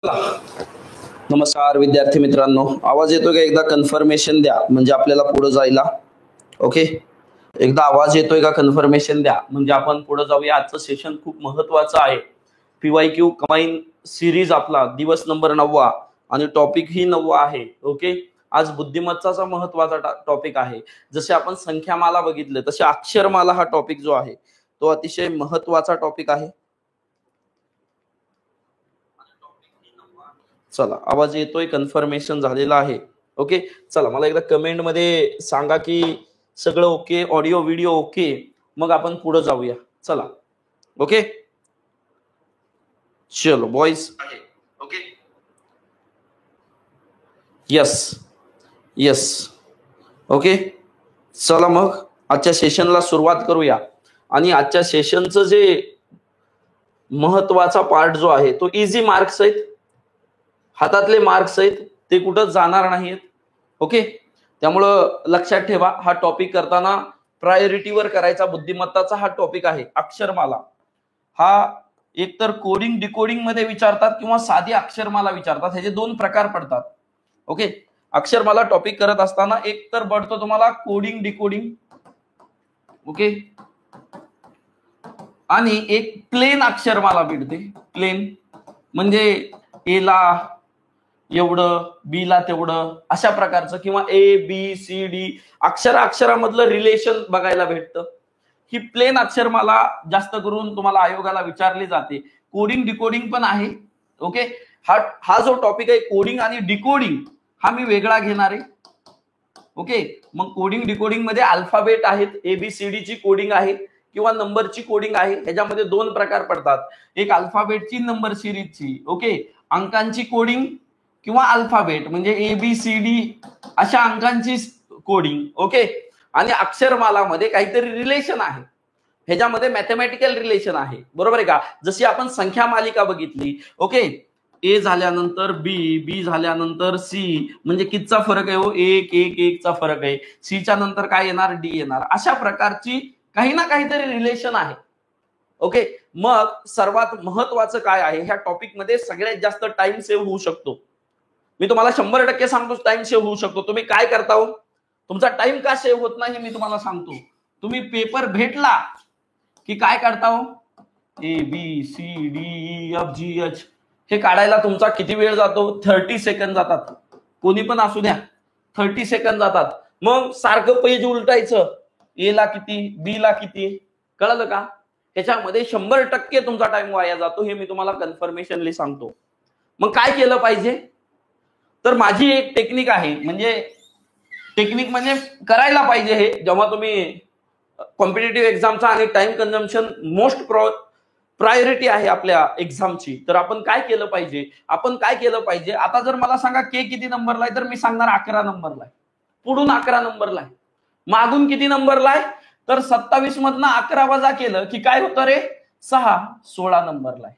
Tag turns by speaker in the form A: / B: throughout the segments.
A: नमस्कार विद्यार्थी मित्रांनो, आवाज येतो का? एकदा कन्फर्मेशन द्या म्हणजे आपल्याला पुढे जायला. ओके, एकदा आवाज येतोय का? कन्फर्मेशन द्या म्हणजे आपण पुढे जाऊया. आजचं सेशन खूप महत्वाचं आहे. PYQ कंबाईन सिरीज आपला दिवस नंबर 9 आणि टॉपिक ही 9 आहे. ओके, आज बुद्धिमत्ताचा महत्वाचा टॉपिक आहे. जसे आपण संख्यामाला बघितले तसे अक्षरमाला हा टॉपिक जो आहे तो अतिशय महत्वाचा टॉपिक आहे. चला, आवाज येतोय, कन्फर्मेशन झालेला आहे. ओके, चला मला एकदा कमेंट मध्ये सांगा की सगळं ओके, ऑडिओ व्हिडिओ ओके, मग आपण पुढे जाऊया. चला, ओके, चलो boys. Okay, yes yes, okay, चला मग आजच्या सेशनला सुरुवात करूया. आणि आजच्या सेशनचं जे महत्वाचा पार्ट जो आहे तो इझी मार्क्स आहेत, हातातले मार्क्स आहेत, ते कुठं जाणार नाहीत. ओके, त्यामुळं लक्षात ठेवा, हा टॉपिक करताना प्रायोरिटीवर करायचा. बुद्धिमत्ताचा हा टॉपिक आहे. अक्षरमाला हा एकतर कोडिंग डिकोडिंग मध्ये विचारतात किंवा साधी अक्षरमाला विचारतात. ह्याचे दोन प्रकार पडतात. ओके, अक्षरमाला टॉपिक करत असताना एक तर पडतो तुम्हाला कोडिंग डिकोडिंग, ओके, आणि एक प्लेन अक्षरमाला मिळते. प्लेन म्हणजे एला एवढं, बी ला तेवढं, अशा प्रकारचं, किंवा ABCD अक्षरामधलं रिलेशन बघायला भेटतं. ही प्लेन अक्षरमाला जास्त करून तुम्हाला आयोगाला विचारली जाते. कोडिंग डिकोडिंग पण आहे. ओके, हा जो टॉपिक आहे कोडिंग आणि डिकोडिंग हा मी वेगळा घेणार आहे. ओके, मग कोडिंग डिकोडिंग मध्ये अल्फाबेट आहेत, ABCD ची कोडिंग आहे किंवा नंबरची कोडिंग आहे. ह्याच्यामध्ये दोन प्रकार पडतात, एक अल्फाबेटची, नंबर सिरीजची. ओके, अंकांची कोडिंग किंवा अल्फाबेट म्हणजे ABCD अशा अंकांची कोडिंग. ओके, आणि अक्षरमालामध्ये काहीतरी रिलेशन आहे, ह्याच्यामध्ये मॅथमॅटिकल रिलेशन आहे. बरोबर आहे का? जशी आपण संख्या मालिका बघितली. ओके, A झाल्यानंतर B झाल्यानंतर C म्हणजे कितीचा फरक आहे हो? 1 1 1 चा फरक आहे. C च्या नंतर काय येणार? D येणार. अशा प्रकारची काही ना काहीतरी रिलेशन आहे. ओके, मग सर्वात महत्वाचं काय आहे ह्या टॉपिक मध्ये? सगळ्यात जास्त टाइम सेव्ह होऊ शकतो. मी तुम्हाला 100% सांगतो, टाइम सेव्ह होऊ शकतो. तुम्ही काय करता हो? तुमचा टाइम का सेव्ह होत नाही मी तुम्हाला सांगतो. तुम्ही पेपर भेटला की काय करता हो? ABCDEFGH हे काढायला तुमचा किती वेळ जातो? 30 सेकंद जातात. कोणी पण असू द्या, 30 सेकंद जातात. मग सारखं पेज उलटायचं, ए ला किती, बी ला किती, कळलं का? त्याच्यामध्ये 100% तुमचा टाइम वाया जातो. हे मी तुम्हाला कन्फर्मेशनली सांगतो. मग काय केलं पाहिजे? तर माझी एक टेक्निक आहे, म्हणजे टेक्निक म्हणजे करायला पाहिजे हे. जेव्हा तुम्ही कॉम्पिटेटिव्ह एक्झामचा आणि टाइम कन्झम्पशन मोस्ट प्रायोरिटी आहे आपल्या एक्झामची, तर आपण काय केलं पाहिजे? आता जर मला सांगा के किती नंबरला आहे, तर मी सांगणार 11 नंबरला आहे. पुढून 11 नंबरला आहे. मागून किती नंबरला आहे? तर 27 मधनं 11 वजा केलं की काय होतं रे? 6. 16 नंबरला आहे.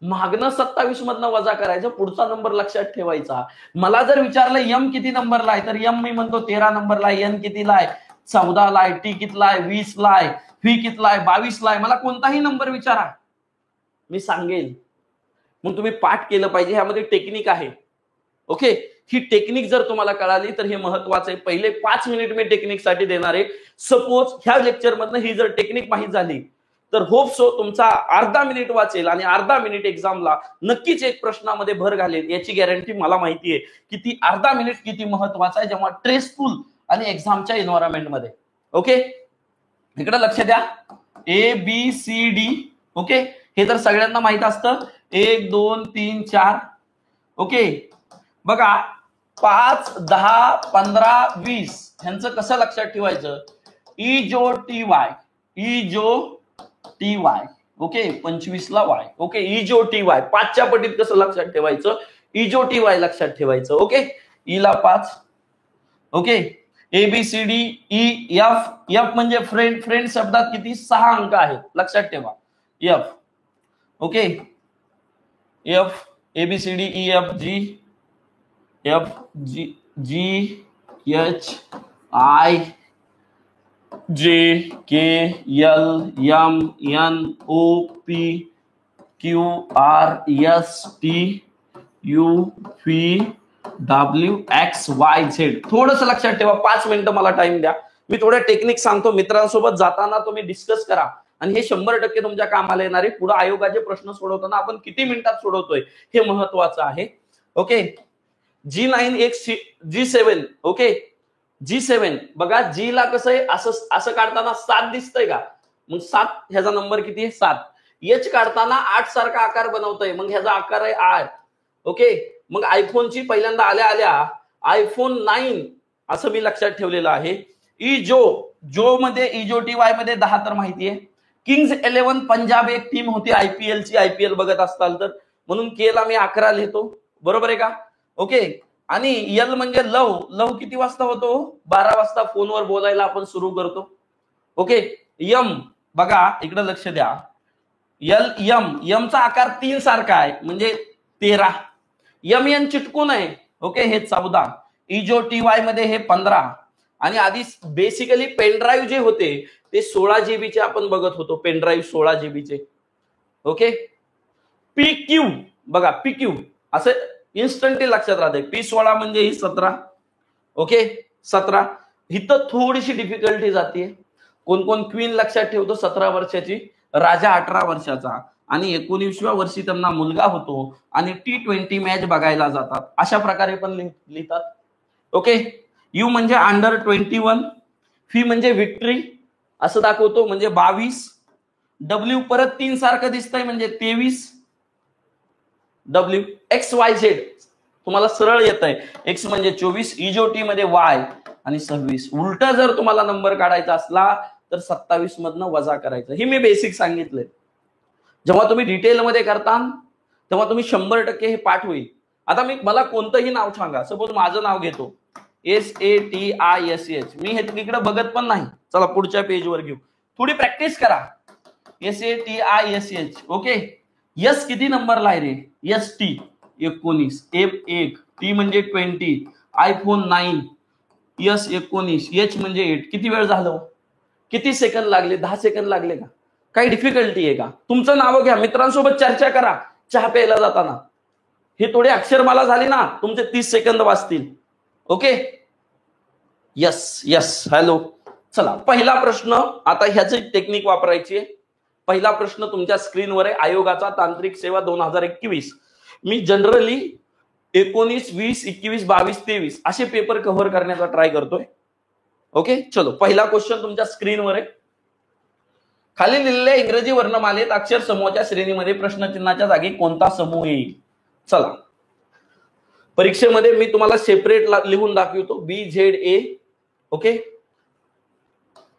A: मागणं 27 मधनं वजा करायचं, पुढचा नंबर लक्षात ठेवायचा. मला जर विचारलं एम किती नंबरला आहे, तर एम मी म्हणतो 13 नंबरला आहे. एन कितीला आहे? 14ला आहे. टी कितला आहे? 20ला आहे. व्ही कितला आहे? 22ला आहे. मला कोणताही नंबर विचारा, मी सांगेल. मग तुम्ही पाठ केलं पाहिजे. ह्यामध्ये टेक्निक आहे. ओके, ही टेक्निक जर तुम्हाला कळाली तर हे महत्वाचं आहे. पहिले 5 मिनिट मी टेक्निकसाठी देणार आहे. सपोज ह्या लेक्चर मधनं ही जर टेक्निक माहित झाली तर होप सो तुमचा अर्धा मिनिट वाचेल आणि अर्धा मिनिट एक्झामला नक्कीच एक प्रश्नामध्ये भर घालेल. याची गॅरंटी मला माहिती आहे की ती अर्धा मिनिट किती महत्वाचा आहे जेव्हा स्ट्रेसफुल आणि एक्झामच्या एन्व्हायरमेंटमध्ये. ओके, इकडे लक्ष द्या. ABCD. ओके, हे तर सगळ्यांना माहित असतं. 1 2 3 4. ओके, बघा 5 10 15 20 ह्यांचं कसं लक्षात ठेवायचं? EJOTY. ओके, 25ला Y. ओके, EJOTY 5च्या पटीत कसं लक्षात ठेवायचं? EJOTY लक्षात ठेवायचं. ओके, E ला 5. ओके, ABCDEF म्हणजे फ्रेंड शब्दात किती? 6 अंक आहेत, लक्षात ठेवा. F. Okay, F ABCDEFGHIJKLMNOPQRST UVWXYZ. थोडंसं लक्षात ठेवा, 5 मिनिटं मला टाइम द्या, मी थोडं टेक्निक सांगतो. मित्रांसोबत जाताना तुम्ही डिस्कस करा आणि हे 100% तुमच्या कामाला येणारे. पुढे आयोगाचे प्रश्न सोडवताना आपण किती मिनिटात सोडवतोय हे महत्वाचं आहे. Okay, G9 G7. Okay, G7 बघा, G ला कसं आहे, असं काढताना 7 दिसतंय का, मग 7 ह्याचा नंबर किती आहे, 7. H काढताना 8 सारखा आकार बनवतोय, मग ह्याचा आकार आहे 8. ओके, मग आयफोनची पहिल्यांदा आल्या आयफोन 9 असं मी लक्षात ठेवलेलं आहे. जो मध्ये EJOTY मध्ये 10 तर माहितीये. किंग्स 11 पंजाब एक टीम होती IPL ची, IPL बघत असताल तर, म्हणून के ला मी 11 लिहितो. बरोबर आहे का? ओके, आणि यल म्हणजे लव किती वाजता होतो, 12 वाजता फोनवर बोलायला आपण सुरू करतो. ओके, यम बघा इकडे लक्ष द्या, यमचा आकार 3 सारखा आहे म्हणजे 13. यन चिटकून आहे. ओके, हे 14. EJOTY मध्ये हे 15. आणि आधी बेसिकली पेनड्राईव्ह जे होते ते 16 GB चे आपण बघत होतो, पेनड्राईव्ह 16 GB चे. ओके, PQ बघा, PQ असं इन्स्टंटली लक्षात राहते. P16 म्हणजे ही 17. ओके, 17. इथं थोडीशी डिफिकल्टी जाते. कोण क्वीन लक्षात ठेवतो 17 वर्षाची, राजा 18 वर्षाचा, आणि 19व्या वर्षी त्यांना मुलगा होतो आणि T20 मॅच बघायला जातात, अशा प्रकारे पण लिहितात. ओके, यू म्हणजे अंडर 21, फी म्हणजे विक्ट्री असं दाखवतो म्हणजे 22. डब्ल्यू परत 3 सारखं दिसतंय म्हणजे 23. डब्ल्यू. XYZ तुम्हाला सरळ येत आहे, एक्स म्हणजे 24, EJOTY मध्ये Y आणि 26. उलटा जर तुम्हाला नंबर काढायचा असला तर 27 मधनं वजा करायचं. हे मी बेसिक सांगितलंय. जेव्हा तुम्ही डिटेलमध्ये करता तेव्हा तुम्ही 100% हे पाठ होईल. आता मला कोणतंही नाव सांगा, सपोज माझं नाव घेतो SATISH, मी हे तिकडे बघत पण नाही. चला पुढच्या पेजवर घेऊ, थोडी प्रॅक्टिस करा. SATISH. ओके, यस किती नंबरला आहे रे, ST 19, F1, T म्हणजे 20, आयफोन 9, यस 19, H म्हणजे 8. किती वेळ झालं, किती सेकंद लागले, 10 सेकंद लागले का, काही डिफिकल्टी आहे का? तुमचं नाव घ्या, मित्रांसोबत चर्चा करा चहा प्यायला जाताना. हे थोडे अक्षर मला झाले ना, तुमचे 30 सेकंद वाचतील. Okay, yes hello. चला पहिला प्रश्न, आता ह्याची टेक्निक वापरायची आहे. पहिला प्रश्न तुमच्या स्क्रीनवर आहे, आयोगाचा तांत्रिक सेवा 2021. मी जनरली 19, 20, 21, 22, 23 असे पेपर कव्हर करण्याचा ट्राय करतोय. ओके, चलो पहिला क्वेश्चन तुमच्या स्क्रीनवर आहे. खाली लिहिलेल्या इंग्रजी वर्णमालेत अक्षर समूहाच्या श्रेणीमध्ये प्रश्नचिन्हाच्या जागी कोणता समूह येईल? चला परीक्षेमध्ये मी तुम्हाला सेपरेट लिहून दाखवतो. BZA. Okay,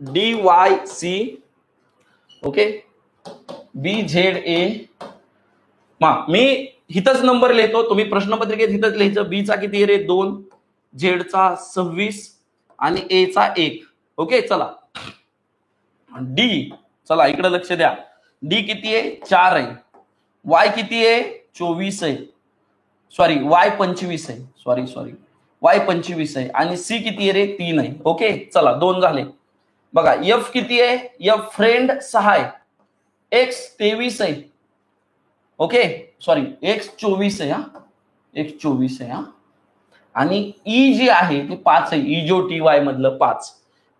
A: DYC. Okay, BZA. मी हिथंच नंबर लिहितो, तुम्ही प्रश्नपत्रिकेत हिथंच लिहायचं. बी चा किती रे 2, झेड चा 26 आणि ए चा 1. ओके, चला डी, चला इकडे लक्ष द्या. डी किती आहे, 4 आहे. वाय किती आहे, 24 आहे. सॉरी वाय 25 आहे. सॉरी वाय 25 आहे. आणि सी किती आहे रे, 3 आहे. ओके, चला 2 झाले. बघा एफ किती आहे, एफ फ्रेंड 6 आहे. एक्स 23 आहे. ओके, सॉरी एक्स 24 आहे. एक्स 24 आहे. आणि ई जी आहे ती 5 आहे. EJOTY मधलं 5.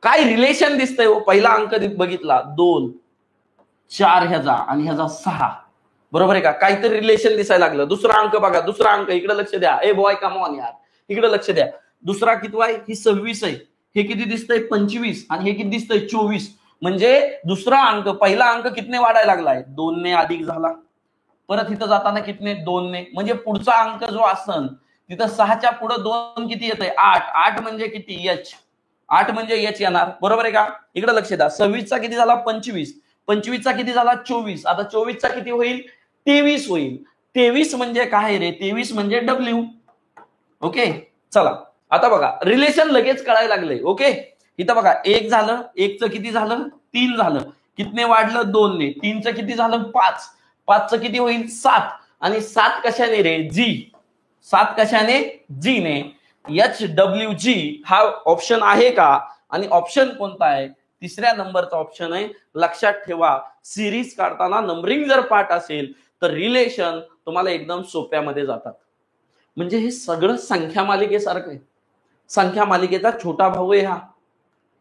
A: काय रिलेशन दिसतंय हो, पहिला अंक बघितला 2, 4 ह्याचा आणि ह्याचा 6. बरोबर आहे का, काहीतरी रिलेशन दिसायला लागलं. दुसरा अंक बघा, दुसरा अंक इकडे लक्ष द्या. ए बॉय कम ऑन यार, इकडे लक्ष द्या. दुसरा किती आहे, ही 26 आहे. हे किती दिसतंय 25 आणि हे किती दिसतंय 24. म्हणजे दुसरा अंक पहिला अंक कितने वाढायला लागलाय, 2 ने अधिक झाला. परत इथं जाताना कितने 2 ने, म्हणजे पुढचा अंक जो असन तिथं 6च्या पुढे 2 किती येतंय 8. 8 म्हणजे किती, H. 8 म्हणजे H येणार. बरोबर आहे का, इकडे लक्ष द्या. 26 चा किती झाला 25, 25 चा किती झाला 24. आता 24 चा किती होईल 23 होईल. 23 म्हणजे काय रे, 23 म्हणजे W. ओके, चला आता बघा रिलेशन लगेच कळायला लागले. ओके, इथं बघा 1 झालं, 1 चं किती झालं 3 झालं. कितने वाढलं 2 ने. 3 चं किती झालं 5. 5 चं किती होईल 7. आणि 7 कशाने रे, G. 7 कशाने, G ने. HWG हा ऑप्शन आहे का, आणि ऑप्शन कोणता आहे, तिसऱ्या नंबरचा ऑप्शन आहे. लक्षात ठेवा, सिरीज काढताना नंबरिंग जर पाठ असेल तर रिलेशन तुम्हाला एकदम सोप्यामध्ये जातात. म्हणजे हे सगळं संख्या मालिकेसारखं आहे. संख्या मालिकेचा छोटा भाऊ आहे हा.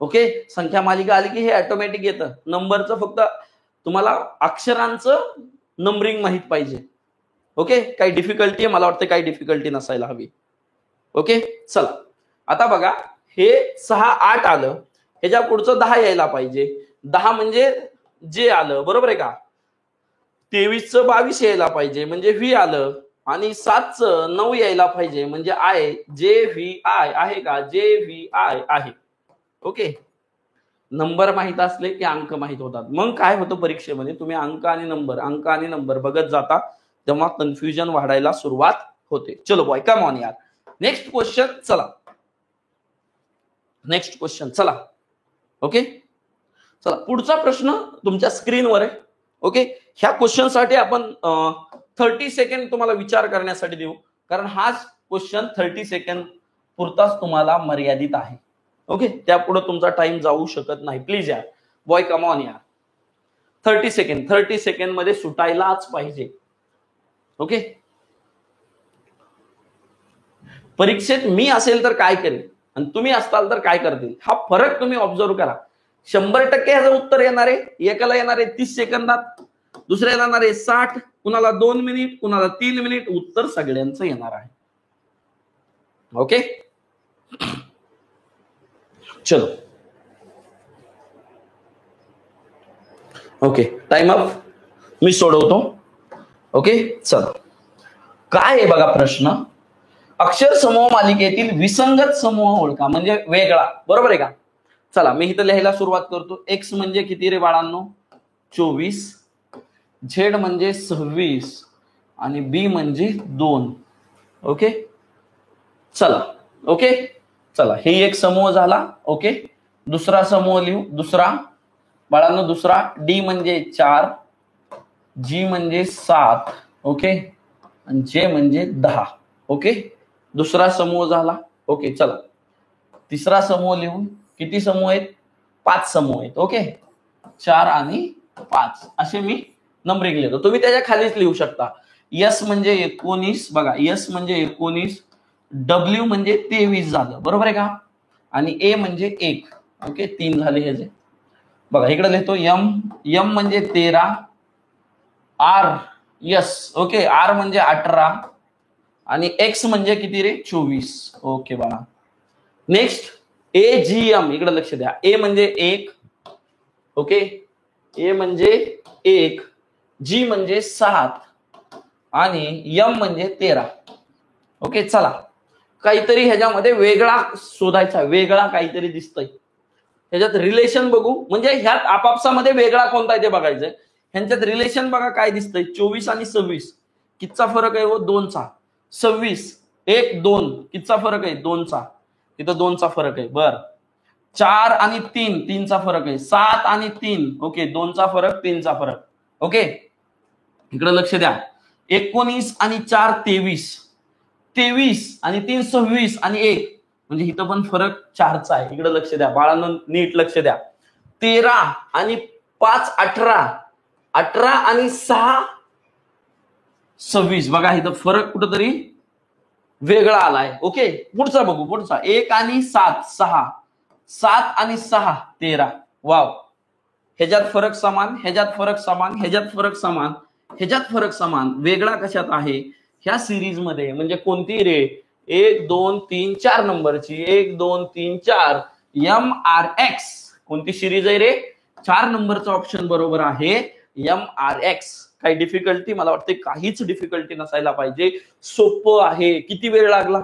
A: ओके, संख्या मालिका आली की हे ऑटोमॅटिक येतं. नंबरचं फक्त तुम्हाला अक्षरांचं नंबरिंग माहित पाहिजे. ओके, काही डिफिकल्टी आहे? मला वाटतं काही डिफिकल्टी नसायला हवी. ओके, चला आता बघा, हे 6 8 आलं, ह्याच्या पुढचं 10 यायला पाहिजे. 10 म्हणजे जे आलं, बरोबर आहे का? 23चं 22 यायला पाहिजे म्हणजे व्ही आलं, आणि 7चं 9 यायला पाहिजे म्हणजे आय. जे व्ही आय आहे का? जे व्ही आय आहे. ओके, नंबर माहित असले की अंक माहित होतात. मग काय होतं परीक्षेमध्ये, तुम्ही अंक आणि नंबर बघत जाता, तेव्हा कन्फ्युजन वाढायला सुरुवात होते. चलो बॉय, कम ऑन यार. नेक्स्ट क्वेश्चन, चला नेक्स्ट क्वेश्चन, चला. ओके, चला पुढचा प्रश्न तुमच्या स्क्रीनवर आहे. ओके, ह्या क्वेश्चन साठी आपण 30 सेकंड तुम्हाला विचार करण्यासाठी देऊ, कारण हाच क्वेश्चन 30 सेकंड पुरताच तुम्हाला मर्यादित आहे. ओके, त्यापुढे तुमचा टाइम जाऊ शकत नाही. प्लीज यार बॉय, कम ऑन यार. 30 सेकंड मध्ये सुटायलाच पाहिजे. ओके, परीक्षेत मी असेल तर काय करेल आणि तुम्ही असताल तर काय करतील, हा फरक तुम्ही ऑब्झर्व करा. 100% ह्याचं उत्तर येणार आहे. एकाला येणार आहे 30 सेकंदात, दुसऱ्याला येणार आहे 60, कुणाला 2 मिनिट, कुणाला 3 मिनिट. उत्तर सगळ्यांचं येणार आहे. ओके, चलो. Okay, time up. मी सोडवतो. ओके, चला. काय आहे बघा प्रश्न, अक्षर समूह मालिकेतील विसंगत समूह ओळखा, म्हणजे वेगळा. बरोबर आहे का? चला मी इथं लिहायला सुरुवात करतो. एक्स म्हणजे किती रे बाळांनो? 24. झेड म्हणजे 26 आणि बी म्हणजे 2. ओके, चला. ओके, चला, हे एक समूह झाला. ओके, दुसरा समूह लिहू. दुसरा बाळांनो, दुसरा डी म्हणजे 4, जी म्हणजे 7, ओके, आणि जे म्हणजे 10. ओके, दुसरा समूह झाला. ओके, चला तिसरा समूह लिहून. किती समूह आहेत? 5 समूह आहेत. ओके, 4 आणि 5 असे मी नंबरिंग लिहितो. तुम्ही त्याच्या खालीच लिहू शकता. यस म्हणजे 19, बघा यस म्हणजे 19, डब्ल्यू म्हणजे 23 झालं, बरोबर आहे का? आणि ए म्हणजे 1. ओके, 3 झाले ह्याचे. बघा इकडे लिहितो यम म्हणजे 13, आर यस. ओके, आर म्हणजे 18 आणि एक्स म्हणजे किती रे? 24. ओके बाळा, नेक्स्ट ए जी एम. इकडे लक्ष द्या. ए म्हणजे 1. ओके, ए म्हणजे 1, जी म्हणजे 7 आणि यम म्हणजे 13. ओके, चला काहीतरी ह्याच्यामध्ये वेगळा शोधायचा. वेगळा काहीतरी दिसतंय ह्याच्यात, रिलेशन बघू. म्हणजे ह्यात आपापसामध्ये वेगळा कोणता आहे ते बघायचंय. ह्यांच्यात रिलेशन बघा काय दिसतंय. 24 आणि 26 कितचा फरक आहे? 2चा. 26 1 2 कितचा फरक आहे? 2चा. इथं 2चा फरक आहे. बर, 4 आणि 3चा फरक आहे. 7 आणि 3, ओके, 2चा फरक, 3चा फरक. ओके, इकडे लक्ष द्या. 19 आणि 4 23, 23 आणि 3 26 आणि 1, म्हणजे इथं पण फरक 4चा आहे. इकडे लक्ष द्या बाळांनो, नीट लक्ष द्या. 13 आणि 5 18, 18 आणि 6 26. बघा इथं फरक कुठंतरी वेगळा आलाय. ओके, पुढचा बघू. पुढचा 1 आणि 7 6, 7 आणि 6 13. वाव, ह्याच्यात फरक समान, ह्याच्यात फरक समान, ह्याच्यात फरक समान, ह्याच्यात फरक समान. वेगळा कशात आहे? ह्या सिरीज मध्ये. म्हणजे कोणती रे? 1 2 3 4 नंबरची. 1 2 3 4 MRX. कोणती सिरीज आहे रे? 4 नंबरचा ऑप्शन बरोबर आहे, MRX. काही डिफिकल्टी? मला वाटते काहीच डिफिकल्टी नसायला पाहिजे. सोपं आहे. किती वेळ लागला?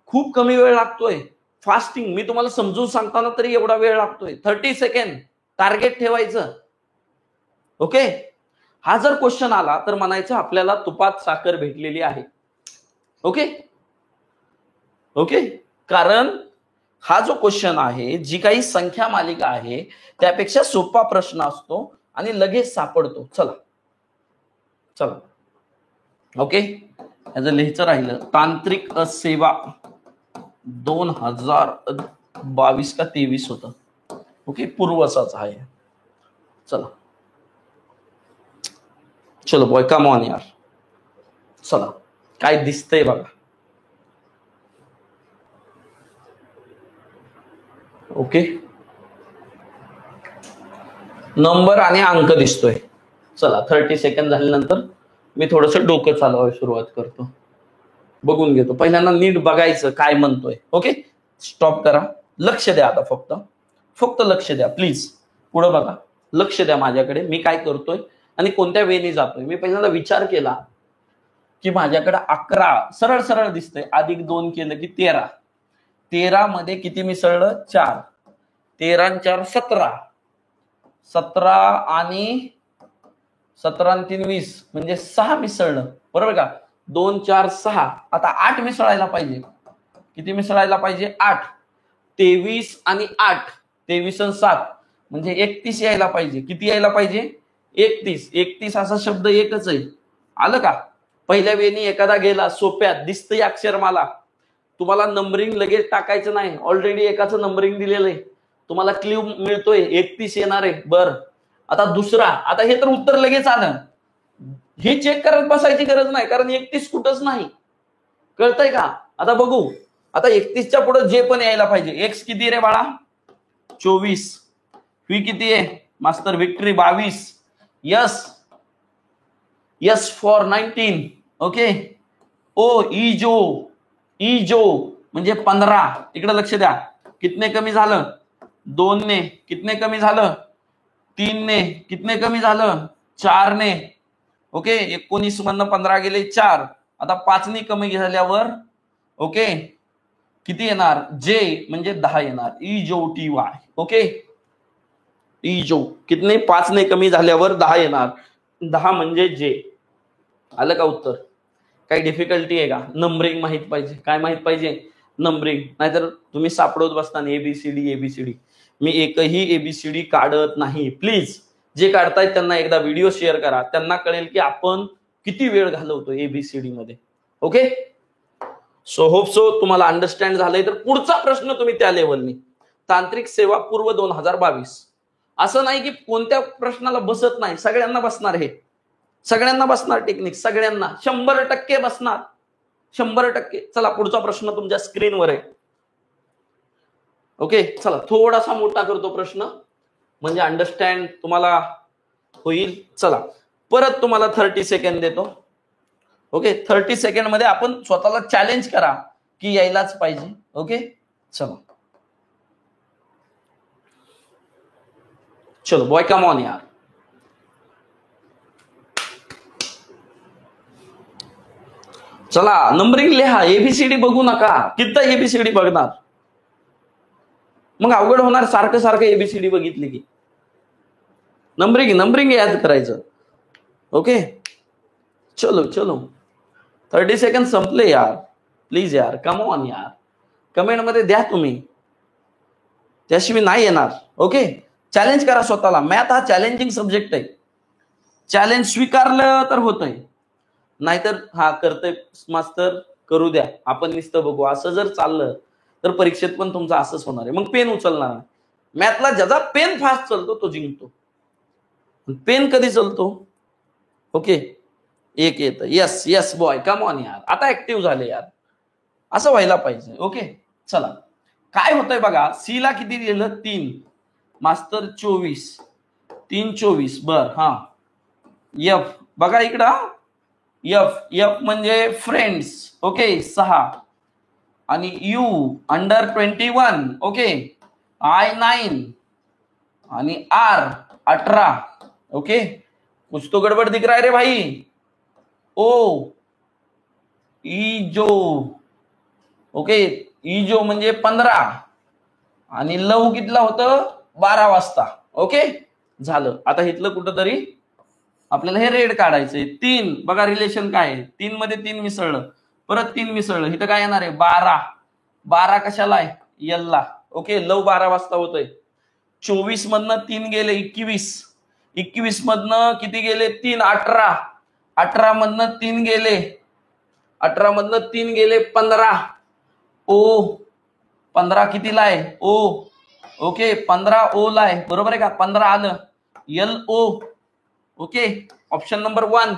A: खूप कमी वेळ लागतोय. फास्टिंग मी तुम्हाला समजून सांगताना तरी एवढा वेळ लागतोय. 30 सेकंड टार्गेट ठेवायचं. ओके, हा जर क्वेश्चन आला तर म्हणायचं आपल्याला तुपात साखर भेटलेली आहे. ओके ओके, कारण हा जो क्वेश्चन आहे, जी काही संख्या मालिका आहे, त्यापेक्षा सोपा प्रश्न असतो आणि लगेच सापडतो. चला चला. ओके, याचं लिहायचं राहिलं. तांत्रिक सेवा 2022 का 23 होतं. ओके, पूर्वचाच आहे. चला चलो बॉय, कम ऑन यार. चला, काय दिसतंय बघा. ओके, नंबर आणि अंक दिसतोय. चला 30 सेकंड झाल्यानंतर मी थोडस डोकं चालवायला सुरुवात करतो, बघून घेतो. पहिल्यांदा नीट बघायचं काय म्हणतोय. ओके, स्टॉप करा, लक्ष द्या. आता फक्त लक्ष द्या प्लीज. पुढे बघा, लक्ष द्या माझ्याकडे, मी काय करतोय आणि कोणत्या वेने जातोय. मी पहिल्यांदा विचार केला की माझ्याकडे 11 सरळ सरळ दिसतंय, अधिक 2 केलं की 13. 13 मध्ये किती मिसळलं? 4. 13 आणि 4 17. 17 आणि 17 आणि 3 20 म्हणजे 6 मिसळलं, बरोबर का? 2 4 6. आता 8 मिसळायला पाहिजे. किती मिसळायला पाहिजे? 8. 23 आणि 8, 23 आणि 7 म्हणजे 31 यायला पाहिजे. किती यायला पाहिजे? 31. 31 असा शब्द एकच आहे. आलं का? पहिल्या वेळी एखादा गेला, सोप्यात दिसतंय अक्षर मला. तुम्हाला नंबरिंग लगेच टाकायचं नाही, ऑलरेडी एकाचं नंबरिंग दिलेलं आहे. तुम्हाला क्ल्यू मिळतोय 31 येणार आहे. बरं, आता दुसरा. आता हे तर उत्तर लगेच आलं, हे चेक करत बसायची गरज नाही, कारण 31 कुठंच नाही. कळतंय का? आता बघू. आता 31च्या पुढे जे पण यायला पाहिजे. एक्स किती रे बाळा? 24. व्ही किती आहे मास्तर? Victory 22. Yes yes for 19. Okay. O इजो म्हणजे 15. इकडे लक्ष द्या. कितने कमी झालं? 2 ने. कितने कमी झालं? 3 ने. कितने कमी झालं? 4 ने. ओके, 19 मधनं 15 गेले 4. आता 5 ने कमी झाल्यावर ओके किती येणार? जे म्हणजे 10 येणार. इजो टी वाय. ओके, इजो कितने? 5 ने कमी झाल्यावर 10 येणार. 10 म्हणजे जे. आलं का उत्तर? काही डिफिकल्टी आहे का? नंबरिंग माहित पाहिजे. काय माहित पाहिजे? नंबरिंग. नाहीतर तुम्ही सापडवत बसताना एबीसीडी. मी एकही एबीसीडी काढत नाही. प्लीज, जे काढतायत त्यांना एकदा व्हिडिओ शेअर करा, त्यांना कळेल की आपण किती वेळ घालवतो एबीसीडी मध्ये. ओके, सो होप सो तुम्हाला अंडरस्टँड झालंय. तर पुढचा प्रश्न तुम्ही त्या लेवलनी. तांत्रिक सेवा पूर्व 2022. असं नाही की कोणत्या प्रश्नाला बसत नाही, सगळ्यांना बसणार. हे सगळ्यांना बसणार टेक्निक, सगळ्यांना 100% बसणार. 100%. चला पुढचा प्रश्न तुमच्या स्क्रीनवर आहे. ओके, चला थोडासा मोठा करतो प्रश्न म्हणजे अंडरस्टँड तुम्हाला होईल. चला परत तुम्हाला 30 सेकंड देतो. ओके, 30 सेकंड मध्ये आपण स्वतःला चॅलेंज करा की यायलाच पाहिजे. ओके, चलो बॉय, कम ऑन यार. चला नंबरिंग लिहा, एबीसीडी बघू नका. किती एबीसीडी बघणार? मग अवघड होणार. सारखं सारखं एबीसीडी बघितली की नंबरिंग याद करायचं. ओके, चलो 30 सेकंड संपले यार. प्लीज यार, कम ऑन यार. कमेंट मध्ये द्या तुम्ही, त्याशिवाय नाही येणार. ओके, चॅलेंज करा स्वतःला. मॅथ हा चॅलेंजिंग सब्जेक्ट आहे. चॅलेंज स्वीकारलं तर होतंय, नाहीतर हा करतोय मास्तर करू द्या, आपण नुसतं बघू, असं जर चाललं तर परीक्षेत पण तुमचं असंच होणार आहे. मग पेन उचलणार. मॅथला ज्याचा पेन फास्ट चालतो तो जिंकतो. पेन कधी चालतो? ओके, एक येतं. यस बॉय, कम ऑन यार. आता ऍक्टिव्ह झाले यार, असं व्हायला पाहिजे. ओके, चला काय होतंय बघा. सी ला किती दिलं? 3. मास्तर 24. 3 24. बर, हा. एफ बघा इकडं. एफ म्हणजे फ्रेंड्स. ओके, 6. आणि यू अंडर 21. ओके, I 9 आणि आर 18. ओके, कुछ तो गडबड दिख रहा है रे भाई. ओ इजो. ओके, इजो म्हणजे 15 आणि लव कितला होतं? 12 वाजता. ओके, झालं. आता इथलं कुठंतरी आपल्याला हे रेड काढायचंय. 3 बघा रिलेशन काय आहे. 3 मध्ये 3 मिसळलं, परत 3 मिसळलं, इथं काय येणार आहे? 12. 12 कशाला आहे? यल्ला. ओके, लव 12 वाजता होतोय. 24 मधनं 3 गेले 21. 21 मधनं किती गेले? 3 18. 18 मधनं 3 गेले. 18 मधनं 3 गेले 15. ओ 15 कितीला आहे? ओ. ओके, 15 ओ ला आहे, बरोबर आहे का? 15 आलं. LO. Okay, option number 1.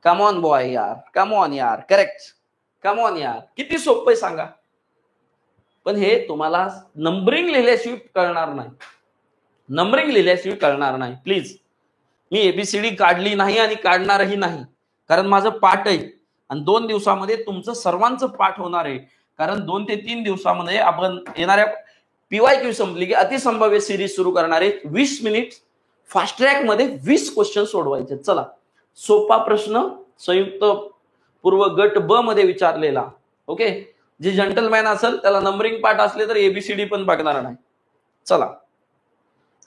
A: Come on boy यार, कम ऑन यार. करेक्ट. कम ऑन यार, किती सोपं आहे सांगा. पण हे तुम्हाला नंबरिंग लिहिल्याशिवाय कळणार नाही. नंबरिंग लिहिल्याशिवाय कळणार नाही. प्लीज, मी एबीसीडी काढली नाही आणि काढणारही नाही, कारण माझं पाठ आहे आणि 2 दिवसामध्ये तुमचं सर्वांचं पाठ होणार आहे. कारण 2 ते 3 दिवसामध्ये आपण येणाऱ्या PYQ संपली की अतिसंभाव्य सिरीज सुरू करणार आहे. 20 मिनिट फास्ट ट्रॅक मध्ये 20 क्वेश्चन सोडवायचे. चला, सोपा प्रश्न संयुक्त पूर्व गट ब मध्ये विचारलेला. ओके, जे जंटलमॅन असेल त्याला नंबरिंग पाठ असले तर एबीसीडी पण बघणार नाही. चला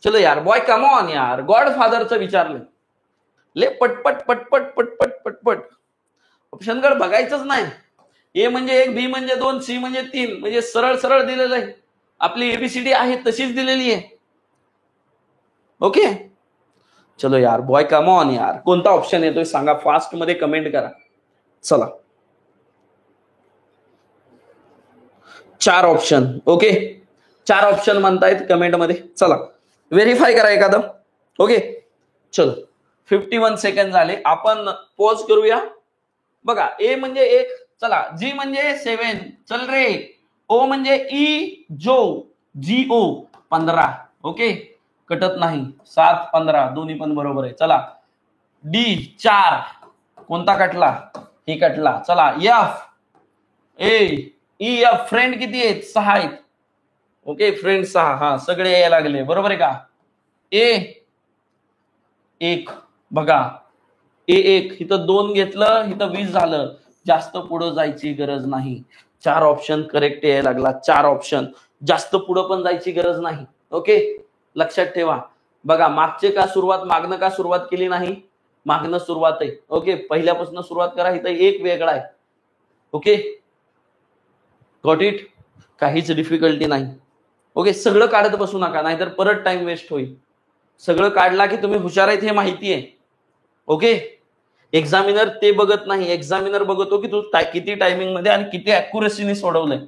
A: चलो यार, बॉय कम ऑन यार, गॉडफादरचं विचारलं, ले पटपट पटपट पटपट पटपट. ऑप्शनकडे बघायचंच नाही. ए म्हणजे 1, बी म्हणजे 2, सी म्हणजे 3, म्हणजे सरळ सरळ दिलेलं आहे. आपली एबीसीडी आहे तशीच दिलेली आहे. ओके, चलो यार, बॉय कम ऑन यार, कोणता ऑप्शन येतोय सांगा, फास्ट मध्ये कमेंट करा. चला, 4 ऑप्शन. ओके, 4 ऑप्शन म्हणतायत कमेंट मध्ये. चला व्हेरीफाय करा एखादं. ओके, चलो 51 सेकंड झाले, आपण पॉज करूया. बघा, ए म्हणजे 1, चला, जी म्हणजे 7, चल रे. ओ म्हणजे ई जो, GO 15. ओके, कटत नाही. 7 15 दोन्ही पण बरोबर आहे. चला, डी 4, कोणता कटला? ही कटला. चला, एफ ई एफ फ्रेंड किती आहेत? 6 आहेत. Okay, friend 6. हा, सगळे यायला लागले, बरोबर आहे का? ए 1 बघा, A1 इथं 2 घेतलं, इथं 20 झालं. जास्त पुढे जायची गरज नाही. 4 ऑप्शन करेक्ट यायला लागला. 4 ऑप्शन, जास्त पुढे पण जायची गरज नाही. ओके, लक्षात ठेवा. बघा, मागचे का सुरुवात, मागणं का सुरुवात केली नाही? मागणं सुरुवात आहे. ओके, पहिल्यापासून सुरुवात करा. इथं 1 वेगळा आहे. Okay, got it? काहीच डिफिकल्टी नाही. ओके, सगळं काढत बसू नका, नाहीतर परत टाइम वेस्ट होईल. सगळं काढला की तुम्ही हुशार आहेत हे माहिती आहे. ओके, एक्झामिनर ते बघत नाही. एक्झामिनर बघतो की तू किती टायमिंग मध्ये आणि किती अॅक्युरेसीने सोडवलंय.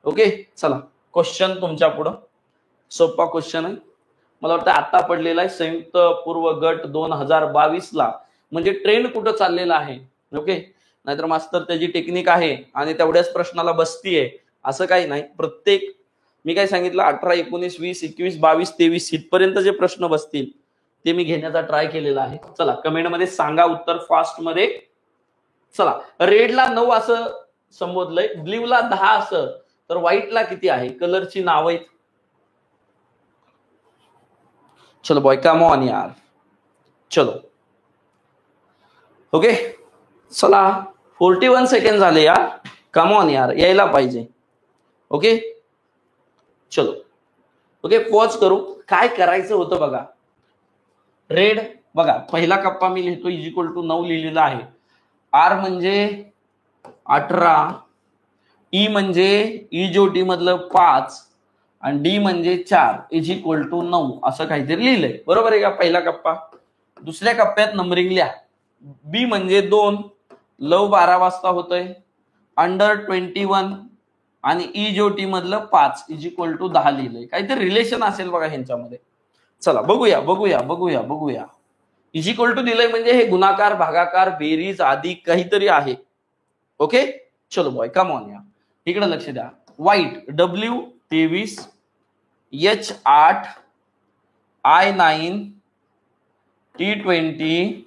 A: ओके, चला, क्वेश्चन तुमच्या पुढं. सोपा क्वेश्चन आहे, मला वाटतं आता पडलेला आहे. संयुक्त पूर्व गट 2022 ला, म्हणजे ट्रेंड कुठं चाललेला आहे. ओके, नाहीतर मास्तर त्याची टेक्निक आहे आणि तेवढ्याच प्रश्नाला बसतीये असं काही नाही. प्रत्येक, मी काय सांगितलं, 18 19 20 21 22 23 इथपर्यंत जे प्रश्न बसतील ते मी घेण्याचा ट्राय केलेला आहे. चला, कमेंट मध्ये सांगा उत्तर फास्ट मध्ये. चला, रेडला 9 असं संबोधलंय, ब्ल्यूला 10 असं, तर व्हाईटला किती आहे? कलरची नाव आहेत. चलो बॉय कम ऑन यार, चलो. ओके, चला, 41 सेकंड झाले यार. कम ऑन यार, यायला पाहिजे. ओके, चलो. ओके, पॉज करू. काय करायचं होतं बघा. रेड बघा, पहिला कप्पा मी लिहितो = 9 लिहिलेला आहे. आर म्हणजे 18, ई म्हणजे EJOT मधलं 5 आणि डी म्हणजे 4 = 9 असं काहीतरी लिहिलंय, बरोबर आहे का? पहिला कप्पा. दुसऱ्या कप्प्यात नंबरिंग लिहा. बी म्हणजे 2, लव 12 वाजता होतोय, अंडर 21 आणि EJOT मधलं 5 = 10 लिहिलंय. काहीतरी रिलेशन असेल बघा ह्यांच्यामध्ये. चला बघूया बघूया बघूया बघूया. = दिलंय म्हणजे हे गुणाकार, भागाकार, बेरीज आदी काहीतरी आहे. ओके, चलो बॉय कम ऑन या. इकडे लक्ष द्या. White W 23, H 8, I 9, T 20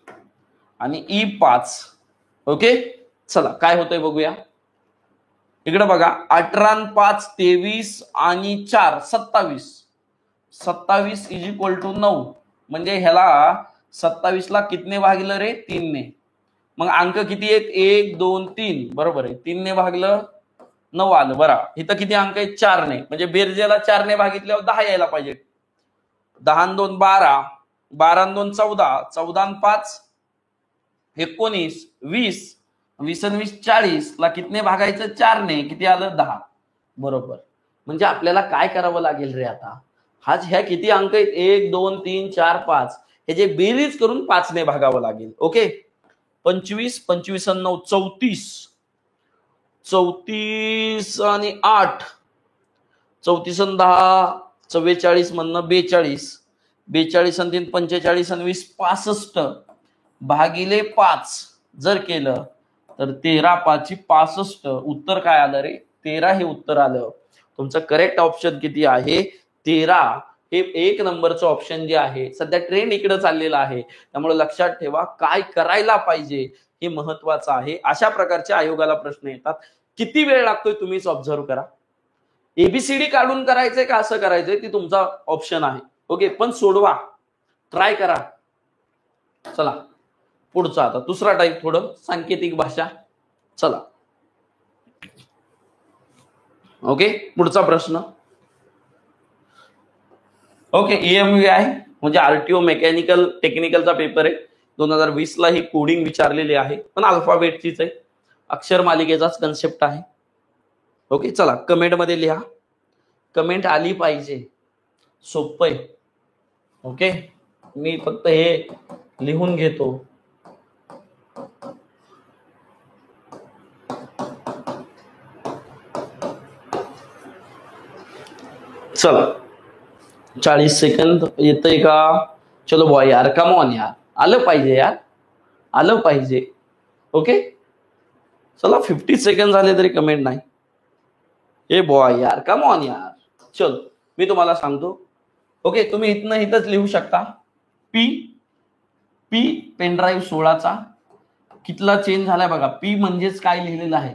A: आणि E 5. ओके, चला काय होतंय बघूया. इकडे बघा, 18 आणि 5 23 आणि 4 27. 27 = 9 म्हणजे ह्याला 27 ला कितने भागलं रे? 3 ने. मग अंक किती आहेत? 1 2 3, बरोबर आहे. 3 ने भागलं 9 आलं. बरं, इथं किती अंक आहेत? 4 ने. म्हणजे बेरजेला 4 ने भागितल्यावर 10 यायला पाहिजे. 10 आणि 2 12, 12 आणि 2 14, 14 आणि 5 19, 20, 20 आणि 20 40 ला कितने भागायचं? 4 ने. किती आलं? 10. बरोबर. म्हणजे आपल्याला काय करावं लागेल रे आता? ह्या किती अंक आहेत? 1 2 3 4 5, हे जे बेरीज करून 5 ने भागावं लागेल. ओके, 25, 25 आणि 9 34, 34 आणि 8, 34 आणि 10 44 म्हणणं 42, 42 आणि 3 45 आणि 20 65 भागिले 5 जर केलं तर 13 5 65. उत्तर काय आलं रे? 13 हे उत्तर आलं. तुमचं करेक्ट ऑप्शन किती आहे? 13 हे 1 नंबरचं ऑप्शन जे आहे. सध्या ट्रेंड इकडे चाललेला आहे, त्यामुळे लक्षात ठेवा काय करायला पाहिजे हे महत्वाचं आहे. अशा प्रकारच्या आयोगाला प्रश्न येतात. किती वेळ लागतोय तुम्हीच ऑब्झर्व करा. एबीसीडी काढून करायचंय का असं करायचंय ती तुमचा ऑप्शन आहे. ओके, पण सोडवा, ट्राय करा. चला पुढचा, आता दुसरा टाईप, थोडं सांकेतिक भाषा. चला ओके, पुढचा प्रश्न. ओके, EMVI आहे म्हणजे आरटीओ मेकॅनिकल टेक्निकलचा पेपर आहे. 2020 ला ही कोडिंग विचारलेली आहे, पण अल्फाबेटचीच आहे, अक्षर मालिकेचाच कन्सेप्ट आहे. ओके, चला कमेंट मध्ये लिहा. कमेंट आली पाहिजे, सोपं आहे. ओके, मी फक्त हे लिहून घेतो. चला 40 सेकंद येतंय का? चलो बॉय यार, कम ऑन यार, आलं पाहिजे यार, आलं पाहिजे. ओके चला 50 सेकंद झाले तरी कमेंट नाही. ए बॉय यार, कम ऑन यार. चलो मी तुम्हाला सांगतो. ओके, तुम्ही इथंच लिहू शकता. पी पेनड्राईव्ह 16चा कितला चेंज झालाय बघा. पी म्हणजेच काय लिहिलेलं आहे?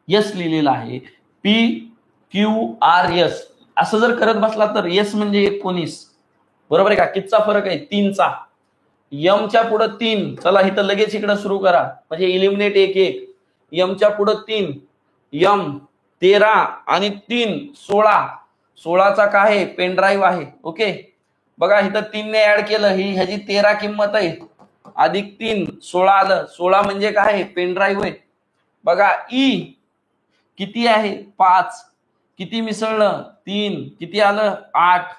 A: यस लिहिलेलं आहे. PQRS असं जर करत बसला तर यस म्हणजे 19, बरोबर आहे का? कितचा फरक आहे? 3चा. यमच्या पुढे 3. चला इथं लगेच इकडे सुरू करा, म्हणजे इलिमिनेट 1 यमच्या पुढे 3, यम 13 आणि 3 16. 16चा काय आहे? पेन ड्राईव्ह आहे. ओके बघा इथं 3 ने ऍड केलं, ही ह्याची 13 किंमत आहे, अधिक 3 16 आलं. 16 म्हणजे काय आहे? पेन ड्राईव्ह आहे. बघा ई किती आहे? 5. किती मिसळलं? 3. किती आलं? 8.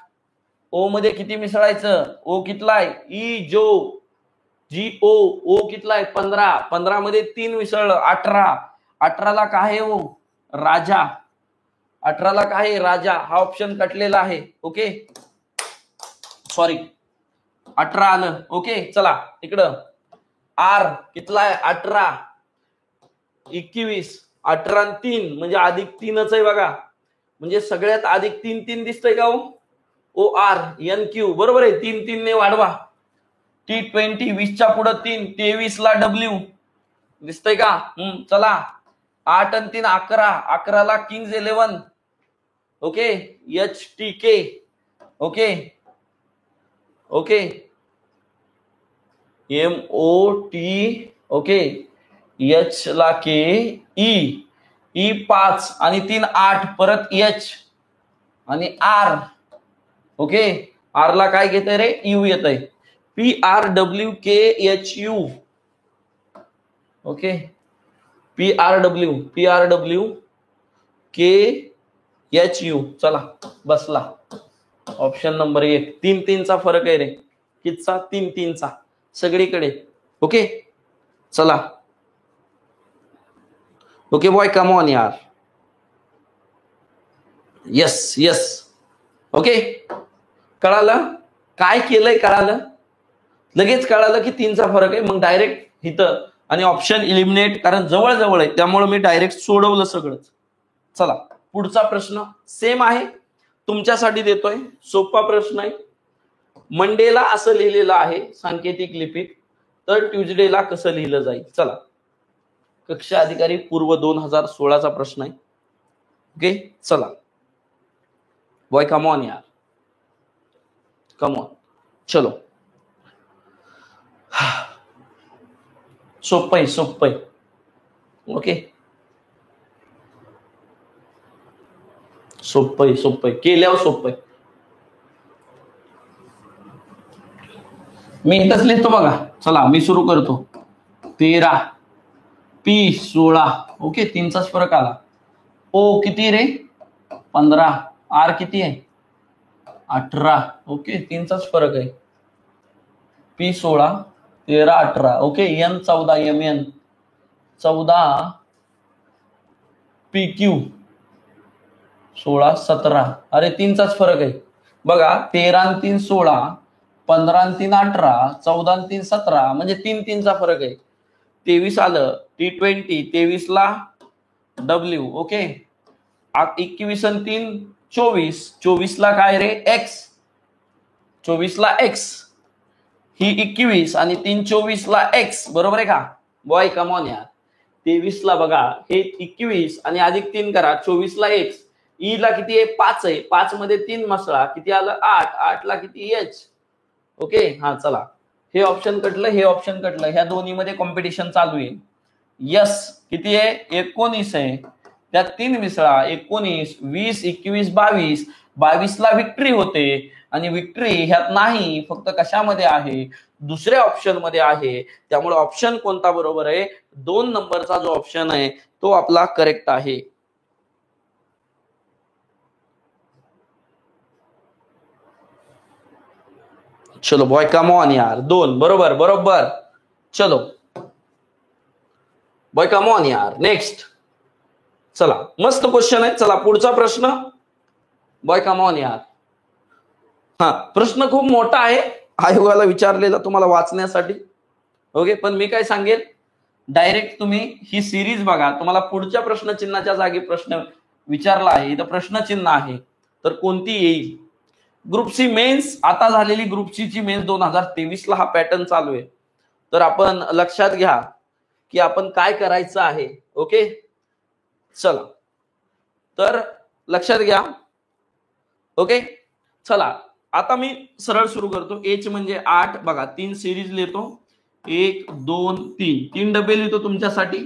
A: ओ मध्ये किती मिसळायचं? ओ कितला आहे? ई जो GO. ओ कितला आहे? 15. 15 मध्ये 3 मिसळलं, 18. 18 ला काय आहे? ओ राजा. 18 ला काय आहे? राजा. हा ऑप्शन कटलेला आहे. ओके सॉरी, 18 आलं. ओके चला इकडं आर कितला आहे? 18. 21. 18 आणि 3 म्हणजे अधिक 3च आहे बघा, म्हणजे सगळ्यात अधिक 3 दिसतंय का? OR NQ बरोबर आहे. 3 ने वाढवा. T20 20च्या पुढे 3, 23 ला W दिसतंय का? चला 8 आणि 3 11. 11 ला Kings 11. Okay HTK. Okay MOT. Okay H ला K. E 5 आणि 3 8, परत H आणि R. ओके R ला काय घेतंय रे? U येतंय. PRWKHU. Okay PRWKHU. चला बसला. Option number 1. 3चा फरक आहे रे. कितचा? 3चा सगळीकडे. ओके चला. ओके बॉय, कम ऑन यार. यस ओके कळालं काय केलंय? कळालं, लगेच कळालं की 3चा फरक आहे. मग डायरेक्ट इथं आणि ऑप्शन इलिमिनेट, कारण जवळ आहे त्यामुळे मी डायरेक्ट सोडवलं सगळंच. चला पुढचा प्रश्न सेम आहे, तुमच्यासाठी देतोय. सोपा प्रश्न आहे. मंडेला असं लिहिलेलं आहे सांकेतिक लिपीत, तर ट्यूजडेला कसं लिहिलं जाईल? चला कक्षा अधिकारी पूर्व 2016चा प्रश्न आहे. ओके चला बॉय, कम ऑन यार, कम ऑन. चलो सोपं आहे. ओके सोपं आहे, केल्यावर सोपं आहे. मी इथंच लिहितो बघा. चला मी सुरू करतो. 13 P16. ओके 3चाच फरक आला. O किती रे? 15. R किती आहे? 18. ओके 3चाच फरक आहे. P16 13 18. Okay N 14 MN 14. PQ 16 17. अरे 3चाच फरक आहे बघा. 13 आणि 3 16, 15 आणि 3 18, 14 आणि 3 17, म्हणजे 3चा फरक आहे. 23 आलं, T20 23 ला W. ओके, 21 आणि 3 24, 24 ला काय रे एक्स, 24 ला एक्स, ही 21 आणि 3 24 ला एक्स, बरोबर आहे का बॉय? कमॉन यार, 23 ला बघा हे 21 आणि अधिक 3 करा, 24 ला एक्स, ई ला किती आहे 5 आहे, 5 मध्ये 3 मसळा किती आलं 8, 8 ला किती एच. ओके, हा चला, हे ऑप्शन कटलं, हे ऑप्शन कटलं, ह्या दोन्ही मध्ये कॉम्पिटिशन चालू आहे. यस, किती आहे 19 आहे, त्यात 3 मिसळा, 19 20 21 22, 22 ला विक्ट्री होते आणि विक्ट्री ह्यात नाही, फक्त कशामध्ये आहे दुसऱ्या ऑप्शन मध्ये आहे. त्यामुळे ऑप्शन कोणता बरोबर आहे? 2 नंबरचा जो ऑप्शन आहे तो आपला करेक्ट आहे. चलो बॉय कम ऑन यार, 2 बरोबर बरोबर. चलो बॉय कम ऑन यार, नेक्स्ट. चला मस्त क्वेश्चन आहे. चला पुढचा प्रश्न, बॉय कम ऑन यार. हा प्रश्न खूप मोठा आहे, आयोगाला विचारलेला तुम्हाला वाचण्यासाठी. ओके, पण मी काय सांगेल, डायरेक्ट तुम्ही ही सिरीज बघा, तुम्हाला पुढच्या प्रश्नचिन्हाच्या जागी प्रश्न विचारला आहे, इथं प्रश्नचिन्ह आहे, तर कोणती येईल? ग्रुप सी मेन्स, आता झालेली ग्रुप सी ची मेन्स 2023 ला हा पॅटर्न चालू आहे. तर आपण लक्षात घ्या की आपण काय करायचं आहे. ओके, चला तर लक्षात घ्या. ओके, चला आता मी सरळ सुरू करतो. एच म्हणजे 8, बघा 3 सिरीज लिहितो, 1 2 3, 3 डबे लिहितो तुमच्यासाठी.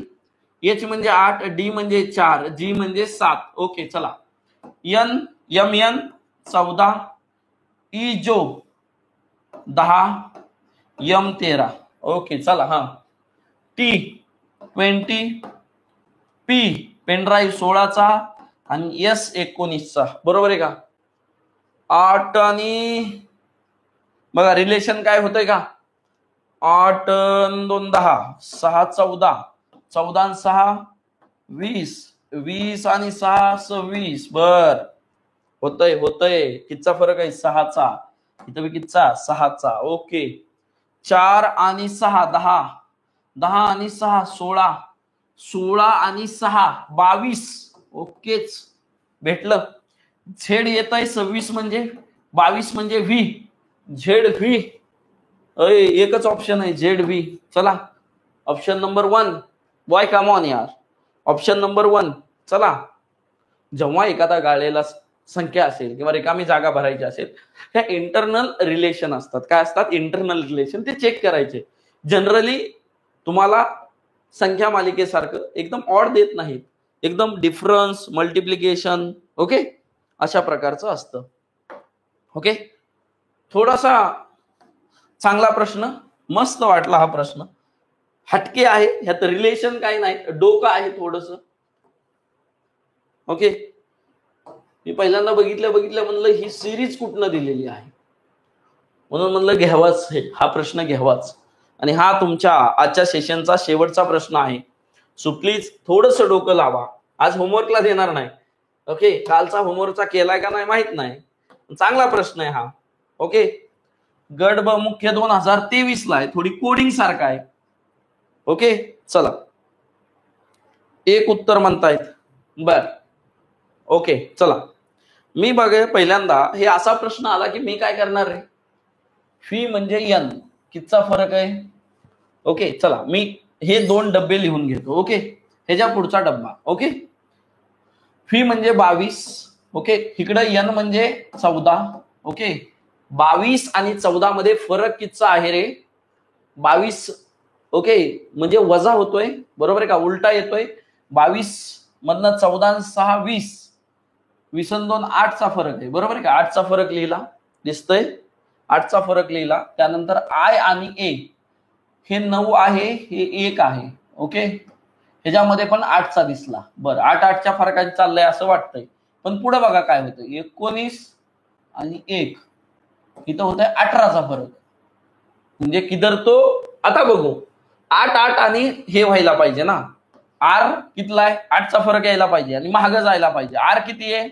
A: एच म्हणजे 8, डी म्हणजे 4, जी म्हणजे 7. ओके, चला एन एम एन 14, ई जो 10, एम 13. ओके चला, हा टी 20, पी पेनड्राईव्ह 16चा आणि एस 19चा, बरोबर आहे का? 8 आणि बघा रिलेशन काय होतंय का, 8 2 10, 6 14, 14 आणि 6 20, 20 आणि 6 26. बर होतय कितीचा फरक आहे 6चा, इथं बी कितीचा 6चा. ओके, 4 आणि 6 10, 10 आणि 6 16, 16 आणि 6 22. ओकेच, भेटलं. झेड येत आहे 26 म्हणजे 22 म्हणजे व्ही, झेड व्ही. एकच ऑप्शन आहे झेड व्ही. चला option number 1, boy come on यार, ऑप्शन नंबर 1. चला, जेव्हा एखादा गाळलेला संख्या असेल किंवा रिकामी जागा भरायची असेल, ह्या इंटरनल रिलेशन असतात. काय असतात? Internal relation. ते चेक करायचे. जनरली तुम्हाला संख्या मालिकेसारखं एकदम ऑड देत नाहीत, एकदम डिफरन्स, मल्टिप्लिकेशन, ओके, अशा प्रकारचं असतं. ओके, थोडासा चांगला प्रश्न, मस्त वाटला हा प्रश्न. हटके आहे, ह्यात रिलेशन काही नाही, डोकं आहे थोडस. ओके, मी पहिल्यांदा बघितलं म्हणलं ही सिरीज कुठनं दिलेली आहे, म्हणून म्हणलं घ्यावाच, हा प्रश्न घ्यावाच. आणि हा तुमच्या आजच्या सेशनचा शेवटचा प्रश्न आहे. सो प्लीज थोडस डोकं लावा. आज होमवर्कला देणार नाही. ओके, कालचा होमवर्कचा केलाय का नाही माहित नाही, चांगला प्रश्न आहे हा. ओके, गट ब मुख्य 2023 ला आहे, थोडी कोडिंग सारखा आहे. ओके, चला एक उत्तर म्हणतायत. बर, ओके चला, मी बघे पहिल्यांदा हे असा प्रश्न आला की मी काय करणार रे, फी म्हणजे एन, कितीचा फरक आहे. ओके, चला मी हे 2 डब्बे लिहून घेतो. ओके, ह्याच्या पुढचा डब्बा. ओके, फी म्हणजे 22. ओके, इकडं एन म्हणजे 14. ओके, 22 आणि 14 मध्ये फरक कितीचा आहे रे, 22. ओके, म्हणजे वजा होतोय, बरोबर आहे का, उलटा येतोय. 22 मधनं 14 आणि 6 20, 20 आणि 2 8चा फरक आहे, बरोबर आहे का. 8चा फरक लिहिला, दिसतंय 8चा फरक लिहिला. त्यानंतर आय आणि ए, हे 9 आहे, हे 1 आहे. ओके, ह्याच्यामध्ये पण 8चा दिसला. बरं, 8-8च्या फरकाने चाललंय असं वाटतंय, पण पुढे बघा काय होतं, 19 आणि 1, इथं होत आहे 18चा फरक. म्हणजे किधर तो, आता बघू 8-8 आणि हे व्हायला पाहिजे ना, आर कितला आहे, 8चा फरक यायला पाहिजे आणि महाग जायला पाहिजे. आर किती आहे,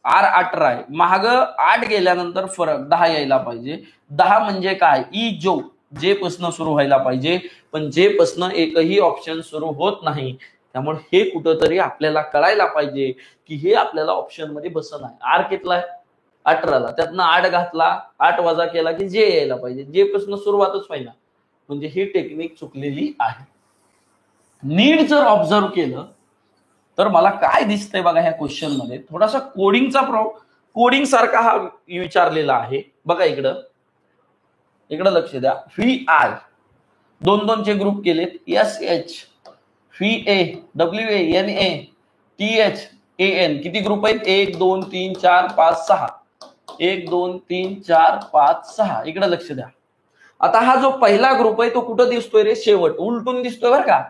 A: आर 18 आहे, महाग 8 गेल्यानंतर फरक 10 यायला पाहिजे. 10 म्हणजे काय, ई जो जे प्रश्न सुरू व्हायला पाहिजे, पण जे प्रश्न एकही ऑप्शन सुरू होत नाही. त्यामुळे हे कुठंतरी आपल्याला कळायला पाहिजे की हे आपल्याला ऑप्शन मध्ये बसत आहे. आर कितला 18ला, त्यातनं 8 घातला, 8 वजा केला की जे यायला पाहिजे, जे प्रश्न सुरुवातच व्हायला, म्हणजे ही टेक्निक चुकलेली आहे. नीट जर ऑब्झर्व केलं तर मला काय दिसतंय बघा ह्या क्वेश्चन मध्ये, थोडासा कोडिंग सारखा हा विचारलेला आहे. बघा इकडं लक्ष द्या. व्ही आय 2-2 चे ग्रुप केलेत. S H, V A, W A, N A, T H, A N, किती ग्रुप आहेत? 1 2 3 4 5 6. 1 2 3 4 5 6. इकडे लक्ष द्या. आता हा जो पहिला ग्रुप आहे तो कुठं दिसतोय रे? शेवट, उलटून दिसतोय बरं का,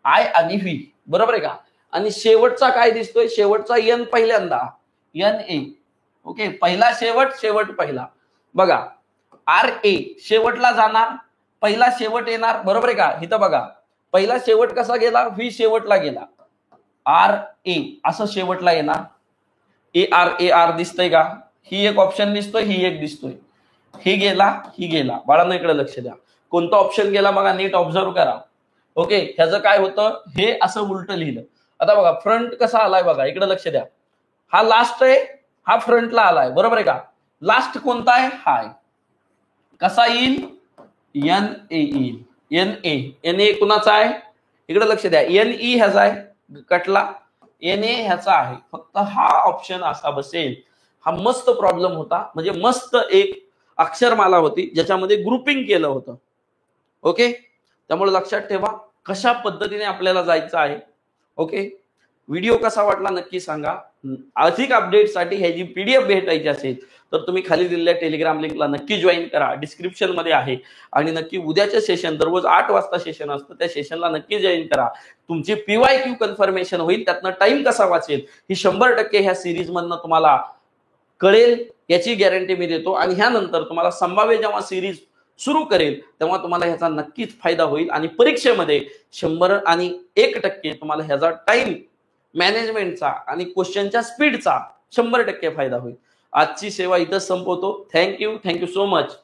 A: आय आणि व्ही, बरोबर आहे का? आणि शेवटचा काय दिसतोय? शेवटचा एन पहिल्यांदा, एन ए. ओके, पहिला शेवट पहिला. बघा आर ए शेवटला जाणार, पहिला शेवट येणार, बरोबर आहे का? इथं बघा पहिला शेवट कसा गेला? व्ही शेवटला गेला, आर ए असं शेवटला येणार. ए आर दिसतंय का? ही एक ऑप्शन दिसतोय, ही एक दिसतोय. ही गेला. बाळांनो इकडे लक्ष द्या. कोणता ऑप्शन गेला बघा, नीट ऑब्झर्व करा. ओके, ह्याचं काय होतं? हे असं उलट लिहिलं. आता बघा फ्रंट कसा आलाय बघा, इकडे लक्ष द्या. हा लास्ट आहे, हा फ्रंटला आलाय, बरोबर आहे का? लास्ट कोणता आहे? हाय. कसा येईल? एन ए येईल. एन ए कुणाचा आहे? इकडे लक्ष द्या. एन ई ह्याचा आहे, कटला. एन ए ह्याचा आहे. फक्त हा ऑप्शन असा बसेल. हा मस्त प्रॉब्लेम होता, म्हणजे मस्त एक अक्षरमाला होती ज्याच्यामध्ये ग्रुपिंग केलं होतं. ओके, त्यामुळे लक्षात ठेवा कशा पद्धतीने आपल्याला जायचं आहे. ओके, व्हिडिओ कसा वाटला नक्की सांगा. अधिक अपडेटसाठी ह्याची पीडीएफ भेटायची असेल तर तुम्ही खाली दिलेल्या टेलिग्राम लिंकला नक्की जॉईन करा, डिस्क्रिप्शन मध्ये आहे. आणि नक्की उद्याचे सेशन, दररोज 8 वाजता सेशन असतं, त्या सेशनला नक्की जॉईन करा. तुमची PYQ कन्फर्मेशन होईल, त्यातनं टाइम कसा वाचेल ही 100% ह्या सिरीज मधनं तुम्हाला कळेल, याची गॅरंटी मी देतो. आणि ह्यानंतर तुम्हाला संभाव्य जेव्हा सिरीज सुरू करेल तेव्हा तुम्हाला ह्याचा नक्कीच फायदा होईल. आणि परीक्षेमध्ये 100% तुम्हाला ह्याचा टाइम मॅनेजमेंटचा आणि क्वेश्चनच्या स्पीडचा 100% फायदा होईल. आजची सेवा इथं संपवतो. Thank you so much.